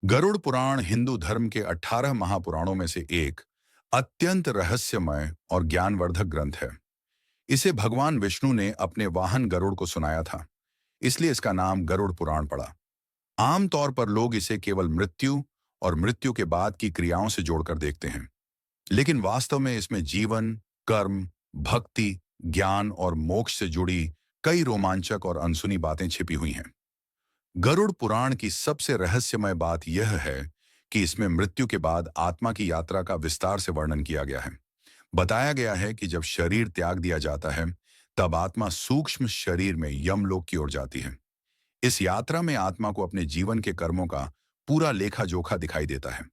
गरुड़ पुराण हिंदू धर्म के 18 महापुराणों में से एक अत्यंत रहस्यमय और ज्ञानवर्धक ग्रंथ है। इसे भगवान विष्णु ने अपने वाहन गरुड़ को सुनाया था, इसलिए इसका नाम गरुड़ पुराण पड़ा। आमतौर पर लोग इसे केवल मृत्यु और मृत्यु के बाद की क्रियाओं से जोड़कर देखते हैं, लेकिन वास्तव में इसमें जीवन, कर्म, भक्ति, ज्ञान और मोक्ष से जुड़ी कई रोमांचक और अनसुनी बातें छिपी हुई हैं। गरुड़ पुराण की सबसे रहस्यमय बात यह है कि इसमें मृत्यु के बाद आत्मा की यात्रा का विस्तार से वर्णन किया गया है। बताया गया है कि जब शरीर त्याग दिया जाता है, तब आत्मा सूक्ष्म शरीर में यमलोक की ओर जाती है। इस यात्रा में आत्मा को अपने जीवन के कर्मों का पूरा लेखा जोखा दिखाई देता है।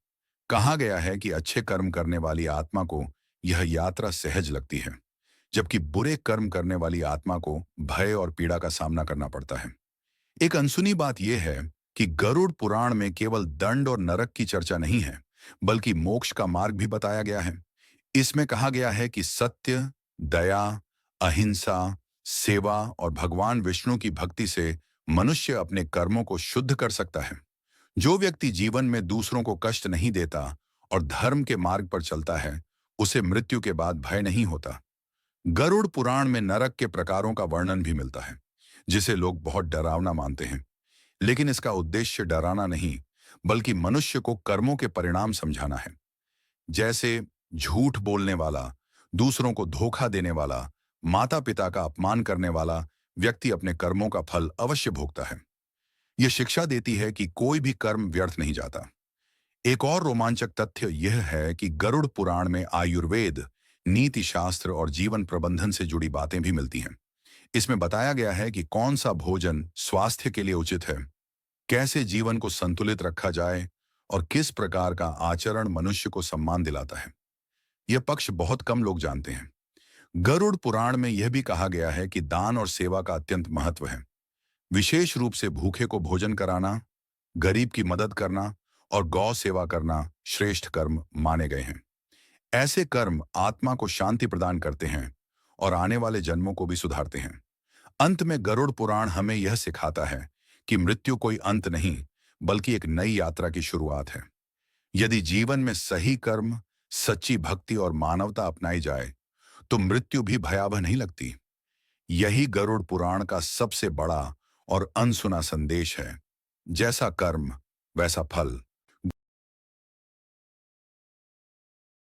कहा गया है कि अच्छे कर्म करने वाली आत्मा को यह यात्रा सहज लगती है, जबकि बुरे कर्म करने वाली आत्मा को भय और पीड़ा का सामना करना पड़ता है। एक अनसुनी बात यह है कि गरुड़ पुराण में केवल दंड और नरक की चर्चा नहीं है, बल्कि मोक्ष का मार्ग भी बताया गया है। इसमें कहा गया है कि सत्य, दया, अहिंसा, सेवा और भगवान विष्णु की भक्ति से मनुष्य अपने कर्मों को शुद्ध कर सकता है। जो व्यक्ति जीवन में दूसरों को कष्ट नहीं देता और धर्म के मार्ग पर चलता है, उसे मृत्यु के बाद भय नहीं होता। गरुड़ पुराण में नरक के प्रकारों का वर्णन भी मिलता है, जिसे लोग बहुत डरावना मानते हैं। लेकिन इसका उद्देश्य डराना नहीं, बल्कि मनुष्य को कर्मों के परिणाम समझाना है। जैसे झूठ बोलने वाला, दूसरों को धोखा देने वाला, माता पिता का अपमान करने वाला व्यक्ति अपने कर्मों का फल अवश्य भोगता है। यह शिक्षा देती है कि कोई भी कर्म व्यर्थ नहीं जाता। एक और रोमांचक तथ्य यह है कि गरुड़ पुराण में आयुर्वेद, नीति शास्त्र और जीवन प्रबंधन से जुड़ी बातें भी मिलती हैं। इसमें बताया गया है कि कौन सा भोजन स्वास्थ्य के लिए उचित है, कैसे जीवन को संतुलित रखा जाए और किस प्रकार का आचरण मनुष्य को सम्मान दिलाता है। यह पक्ष बहुत कम लोग जानते हैं। गरुड़ पुराण में यह भी कहा गया है कि दान और सेवा का अत्यंत महत्व है। विशेष रूप से भूखे को भोजन कराना, गरीब की मदद करना और गौ सेवा करना श्रेष्ठ कर्म माने गए हैं। ऐसे कर्म आत्मा को शांति प्रदान करते हैं और आने वाले जन्मों को भी सुधारते हैं। अंत में गरुड़ पुराण हमें यह सिखाता है कि मृत्यु कोई अंत नहीं, बल्कि एक नई यात्रा की शुरुआत है। यदि जीवन में सही कर्म, सच्ची भक्ति और मानवता अपनाई जाए, तो मृत्यु भी भयावह नहीं लगती। यही गरुड़ पुराण का सबसे बड़ा और अनसुना संदेश है। जैसा कर्म, वैसा फल।